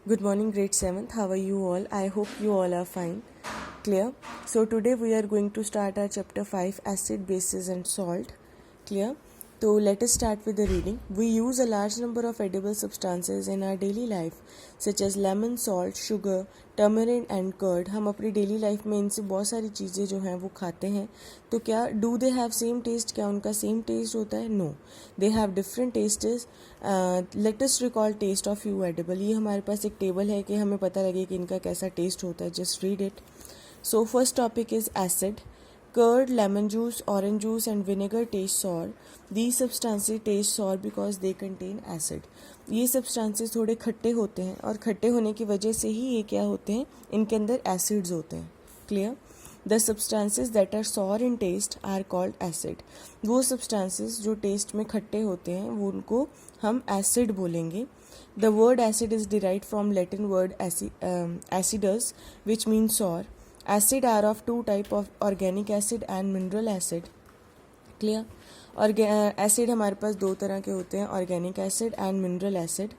Good morning, grade 7th. How are you all? I hope you all are fine. Clear? So, today we are going to start our chapter 5 Acid, Bases, and Salt. Clear? So, let us start with the reading. We use a large number of edible substances in our daily life, such as lemon, salt, sugar, turmeric and curd. हम अपनी daily life में इनसे बहुत सारी चीज़ें जो हैं वो खाते हैं. तो क्या do they have same taste? क्या उनका सेम टेस्ट होता है? No, they have different tastes. Let us recall taste of you edible. ये हमारे पास एक टेबल है कि हमें पता लगे कि इनका कैसा टेस्ट होता है. Just read it. So first topic is acid. Curd, lemon juice, orange juice and vinegar taste sour. These substances taste sour because they contain acid. ये सब्सटेंसेस थोड़े खट्टे होते हैं और खट्टे होने की वजह से ही ये क्या होते हैं, इनके अंदर एसिड्स होते हैं. Clear? The substances that are sour in taste are called acid. वो सब्सटेंसेस जो टेस्ट में खट्टे होते हैं वो उनको हम एसिड बोलेंगे. The word acid is derived from Latin word acidus which mean sour. Acid are of two type of organic acid and mineral acid. Clear? और एसिड हमारे पास दो तरह के होते हैं, organic acid and mineral acid.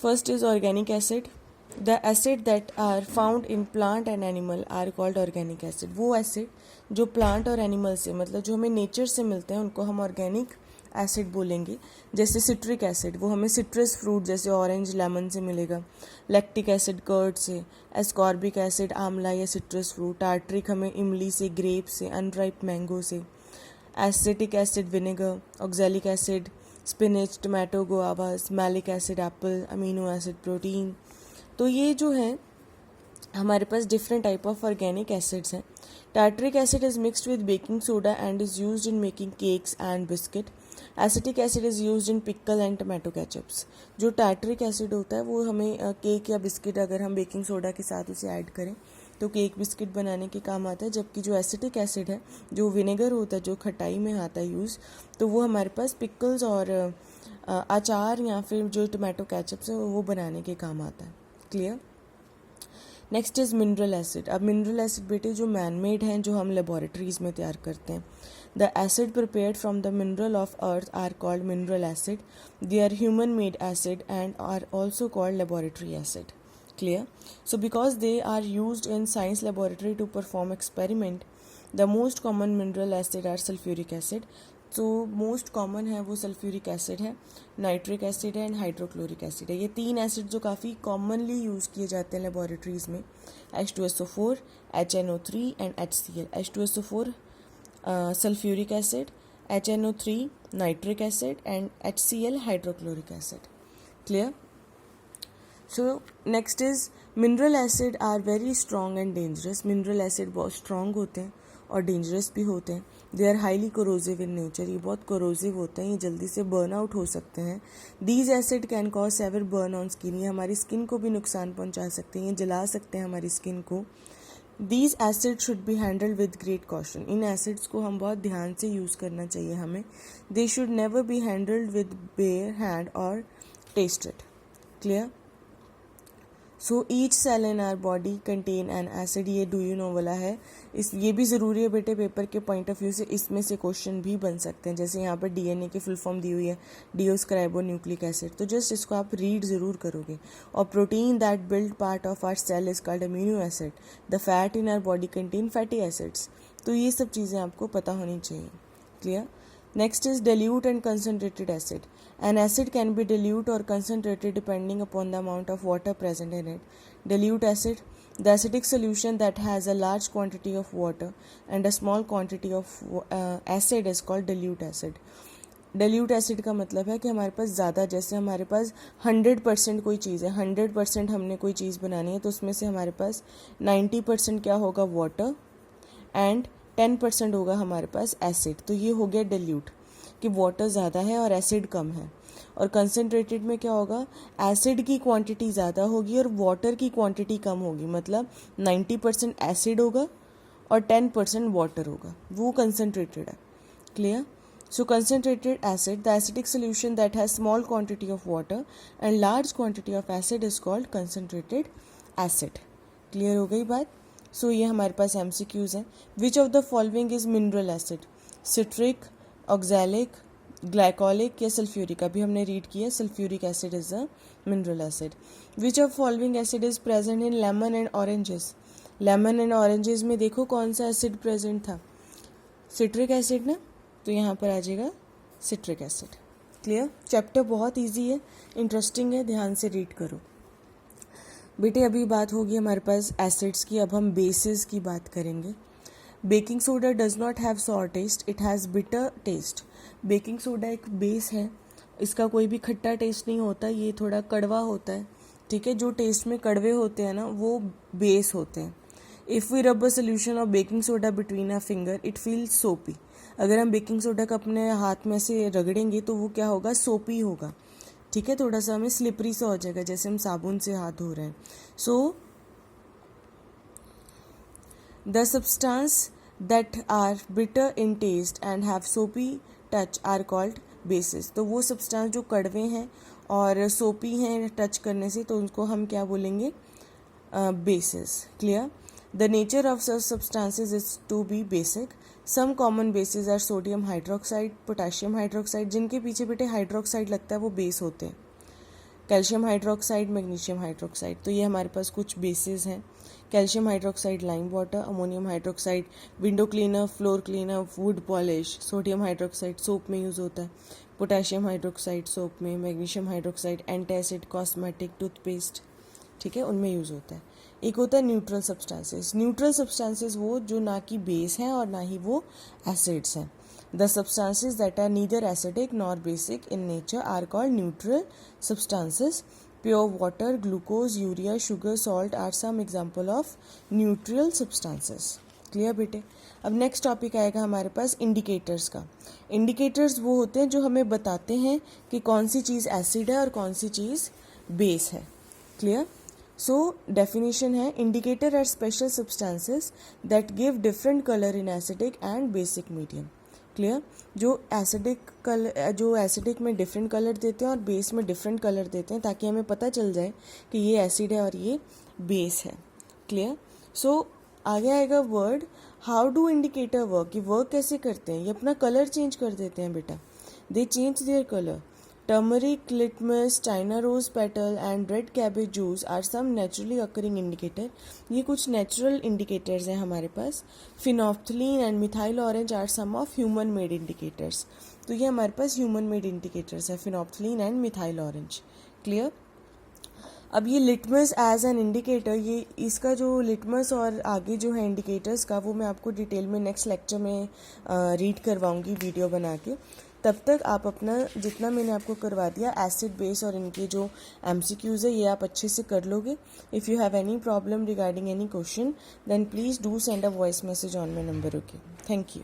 First is organic acid. The acid that are found in plant and animal are called organic acid. वो एसिड जो प्लांट और एनिमल से मतलब जो हमें नेचर से मिलते हैं उनको हम ऑर्गेनिक एसिड बोलेंगे. जैसे सिट्रिक एसिड, वो हमें सिट्रस फ्रूट जैसे ऑरेंज लेमन से मिलेगा. लैक्टिक एसिड कर्ड से. एस्कॉर्बिक एसिड आंवला या सिट्रस फ्रूट. टार्ट्रिक हमें इमली से, ग्रेप से, अनराइप मैंगो से. Acetic acid vinegar. Oxalic acid spinach, tomato, guavas. Malic acid apple. Amino acid protein. तो ये जो है हमारे पास different type of organic acids हैं. Tartaric acid is mixed with baking soda and is used in making cakes and biscuit. Acetic acid is used in pickle and tomato ketchups. जो tartaric acid होता है वो हमें cake या biscuit अगर हम baking soda के साथ उसे ऐड करें तो केक बिस्किट बनाने के काम आता है. जबकि जो एसिटिक एसिड है, जो विनेगर होता है, जो खटाई में आता है यूज़, तो वो हमारे पास पिकल्स और अचार या फिर जो टमाटो केचप्स है वो बनाने के काम आता है. Clear? Next is mineral acid. अब मिनरल एसिड बेटे जो मैन मेड हैं, जो हम लेबॉरेटरीज़ में तैयार करते हैं. The acid prepared from the mineral of earth are called mineral acid. They are human made acid and are also called laboratory acid. Clear? So because they are used in science laboratory to perform experiment, the most common mineral acid are sulfuric acid. तो most common है वो sulphuric acid है, nitric acid है and hydrochloric acid है. ये तीन acid जो काफ़ी कॉमनली यूज़ किए जाते हैं लेबॉरेटरीज़ में. H2SO4, HNO3 and HCl. H2SO4 sulphuric acid, HNO3 nitric acid and HCl hydrochloric acid. Clear? So next is mineral acid are very strong and dangerous. Mineral acid बहुत strong होते हैं और dangerous भी होते हैं. They are highly corrosive in nature. ये बहुत corrosive होते हैं, ये जल्दी से बर्न आउट हो सकते हैं. These acid can cause severe burn on skin. ये हमारी स्किन को भी नुकसान पहुंचा सकते हैं, ये जला सकते हैं हमारी स्किन को. These acid should be handled with great caution. इन एसिड्स को हम बहुत ध्यान से यूज़ करना चाहिए हमें. They should never be handled with bare hand और tested. Clear? So each cell in our body contain an acid. ये डू यू नो वाला है. ये भी ज़रूरी है बेटे पेपर के पॉइंट ऑफ व्यू से. इसमें से क्वेश्चन भी बन सकते हैं. जैसे यहाँ पर डीएनए की फुल फॉर्म दी हुई है, डिओस्क्राइबो न्यूक्लिक एसिड. तो जस्ट इसको आप रीड ज़रूर करोगे. और protein that build part of our cell is called amino acid. The fat in our body contain fatty acids. तो ये सब चीज़ें आपको पता होनी चाहिए. Clear? Next is dilute and concentrated acid. An acid can be dilute or concentrated depending upon the amount of water present in it. Dilute acid, the acidic solution that has a large quantity of water and a small quantity of acid is called dilute acid. dilute acid का मतलब है कि हमारे पास ज़्यादा, जैसे हमारे पास 100% कोई चीज़ है, 100% हमने कोई चीज़ बनानी है, तो उसमें से हमारे पास 90% क्या होगा, वाटर, एंड 10% होगा हमारे पास एसिड. तो ये हो गया डिल्यूट, कि वाटर ज़्यादा है और एसिड कम है. और कंसनट्रेटेड में क्या होगा, एसिड की क्वांटिटी ज़्यादा होगी और वाटर की क्वांटिटी कम होगी. मतलब 90% एसिड होगा और 10% वाटर होगा, वो कंसनट्रेटेड है. Clear? So concentrated acid, the acidic solution that has small quantity of water and large quantity of acid is called concentrated acid. Clear हो गई बात? सो ये हमारे पास MCQs हैं. Which of the following is mineral acid? Citric, oxalic, glycolic या sulphuric, अभी हमने read किया sulphuric acid is a mineral acid. Which of following acid is present in lemon and oranges. Lemon and oranges में देखो कौन सा acid present था, citric acid ना, तो यहाँ पर आ जाएगा सिट्रिक एसिड. क्लियर. चैप्टर बहुत इजी है, इंटरेस्टिंग है, ध्यान से रीड करो बेटे. अभी बात होगी हमारे पास एसिड्स की, अब हम बेसिस की बात करेंगे. Baking soda does not have sour taste, it has bitter taste. Baking soda एक बेस है, इसका कोई भी खट्टा टेस्ट नहीं होता, ये थोड़ा कड़वा होता है. ठीक है, जो टेस्ट में कड़वे होते हैं ना वो बेस होते हैं. इफ़ वी रब a solution of baking soda between a finger it feels सोपी. अगर हम बेकिंग सोडा का अपने हाथ में से रगड़ेंगे तो वो क्या होगा, सोपी होगा. ठीक है, थोड़ा सा हमें स्लिपरी सा हो जाएगा, जैसे हम साबुन से हाथ धो रहे हैं. So the substance that are bitter in taste and have soapy touch are called bases. तो वो सब्सटेंस जो कड़वे हैं और सोपी हैं टच करने से, तो उनको हम क्या बोलेंगे, bases. Clear. The nature of such substances is to be basic. Some common bases are sodium hydroxide, potassium hydroxide, जिनके पीछे बेटे हाइड्रोक्साइड लगता है वो बेस होते हैं. कैल्शियम हाइड्रोक्साइड, मैग्नीशियम हाइड्रोक्साइड, तो ये हमारे पास कुछ बेसिस हैं. Calcium hydroxide lime water, ammonium hydroxide window cleaner, floor cleaner, would polish. Sodium hydroxide soap में यूज़ होता है. पोटेशियम हाइड्रोक्साइड सोप में. Magnesium hydroxide antacid, cosmetic, toothpaste, ठीक है, उनमें यूज़ होता है. एक होता है न्यूट्रल सब्सटेंसेस. न्यूट्रल सब्सटेंसेस वो जो ना कि बेस हैं और ना ही वो एसिड्स हैं. The substances that are neither acidic nor basic in nature are called neutral substances. Pure water, glucose, urea, sugar, salt are some example of neutral substances. Clear बेटे. अब नेक्स्ट टॉपिक आएगा हमारे पास indicators का. Indicators वो होते हैं जो हमें बताते हैं कि कौन सी चीज़ एसिड है और कौन सी चीज़ बेस है. क्लियर. सो डेफिनेशन है, indicator are special substances that give different colour in acidic and basic medium. Clear. जो एसिडिक में डिफरेंट कलर देते हैं और बेस में डिफरेंट कलर देते हैं, ताकि हमें पता चल जाए कि ये एसिड है और ये बेस है. क्लियर. सो आगे आएगा word how do indicator work. ये वर्क कैसे करते हैं, ये अपना कलर चेंज कर देते हैं बेटा. दे change their colour. Turmeric, litmus, China rose petal and red cabbage juice are some naturally occurring indicator. ये कुछ natural indicators हैं हमारे पास. Phenolphthalein and methyl orange are some of human made indicators. तो ये हमारे पास human made indicators है, phenolphthalein and methyl orange. Clear? अब ये लिटमस एज एन इंडिकेटर, ये इसका जो लिटमस और आगे जो है इंडिकेटर्स का, वो मैं आपको डिटेल में नेक्स्ट लेक्चर में रीड करवाऊंगी वीडियो बना के. तब तक आप अपना जितना मैंने आपको करवा दिया एसिड बेस और इनके जो MCQs है ये आप अच्छे से कर लोगे. If you have any problem regarding any question then please do send a voice message on my number. Okay, thank you.